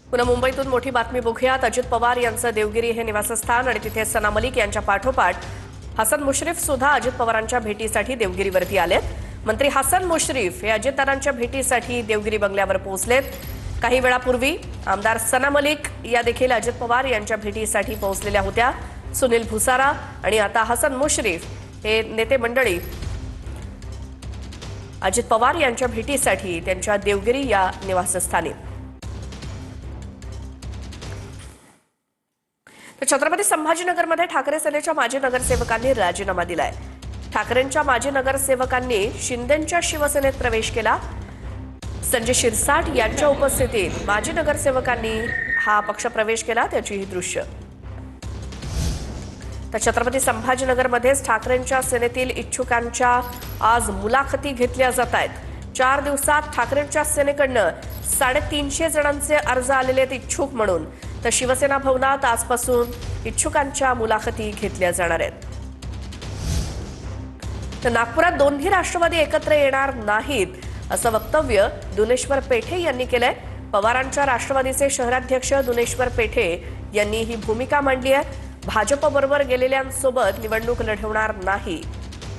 पुन्हा मुंबईतून मोठी बातमी बघूयात। अजित पवार यांचं देवगिरी हे निवासस्थान आणि तिथे सना मलिक यांच्या पाठोपाठ हसन मुश्रीफ सुद्धा अजित पवारांच्या भेटीसाठी देवगिरीवरती आलेत। मंत्री हसन मुश्रीफ हे अजितदारांच्या भेटीसाठी देवगिरी बंगल्यावर पोहोचलेत। काही वेळापूर्वी आमदार सना मलिक या देखील अजित पवार यांच्या भेटीसाठी पोहोचलेल्या होत्या। सुनील भुसारा आणि आता हसन मुश्रीफ हे नेते मंडळी अजित पवार यांच्या भेटीसाठी त्यांच्या देवगिरी या निवासस्थानी। तर छत्रपती संभाजीनगरमध्ये ठाकरे सेनेच्या माजी नगरसेवकांनी राजीनामा दिलाय। ठाकरेंच्या माजी नगरसेवकांनी शिंदेंच्या शिवसेनेत प्रवेश केला। संजय शिरसाट यांच्या उपस्थितीत माजी नगरसेवकांनी हा पक्ष प्रवेश केला, त्याची ही दृश्य। तर छत्रपती संभाजीनगरमध्येच ठाकरेंच्या सेनेतील इच्छुकांच्या आज मुलाखती घेतल्या जात आहेत। 4 दिवसात ठाकरेंच्या सेनेकडनं 350 जणांचे अर्ज आलेले आहेत इच्छुक म्हणून। तर शिवसेना भवनात आजपासून इच्छुकांच्या मुलाखती घेतल्या जाणार आहेत। तर नागपुरात दोन्ही राष्ट्रवादी एकत्र येणार नाहीत असं वक्तव्य दुनेश्वर पेठे यांनी केलंय। पवारांच्या राष्ट्रवादीचे शहराध्यक्ष दुनेश्वर पेठे यांनी ही भूमिका मांडली आहे। भाजपबरोबर गेलेल्यांसोबत निवडणूक लढवणार नाही।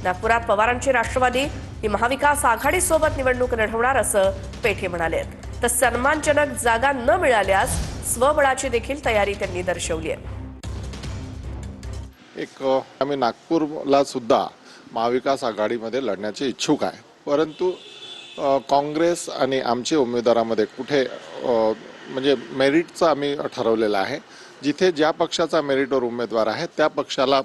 नागपुरात पवारांची राष्ट्रवादी ही महाविकास आघाडीसोबत निवडणूक लढवणार असं पेठे म्हणाले। तर सन्मानजनक जागा न मिळाल्यास स्वबळाची देखील तयारी त्यांनी दर्शवली आहे। आम्ही नागपूरला सुद्धा महाविकास आघाडीमध्ये लढण्याचे इच्छुक आहे, परंतु काँग्रेस आणि आमच्या उमेदवारांमध्ये कुठे म्हणजे मेरिटचं आम्ही ठरवलेलं आहे। जिथे ज्या पक्षाचा मेरिटवर उमेदवार आहे त्या पक्षाला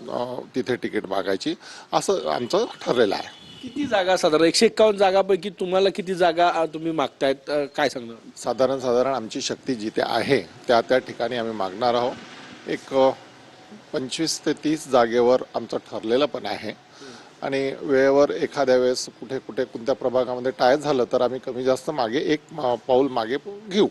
तिथे तिकीट मागायची असं आमचं ठरलेलं आहे। किती जागा साधारण 151 जागापैकी तुम्हाला किती जागा तुम्ही मागतायत, काय सांगणार? साधारण आमची शक्ती जिथे आहे त्या ठिकाणी आम्ही मागणार आहोत। 25 ते 30 जागेवर आमचं ठरलेलं पण आहे आणि वेळेवर एखाद्या वेळेस कुठे कोणत्या प्रभागामध्ये टाय झालं तर आम्ही कमी जास्त मागे एक पाऊल मागे घेऊ।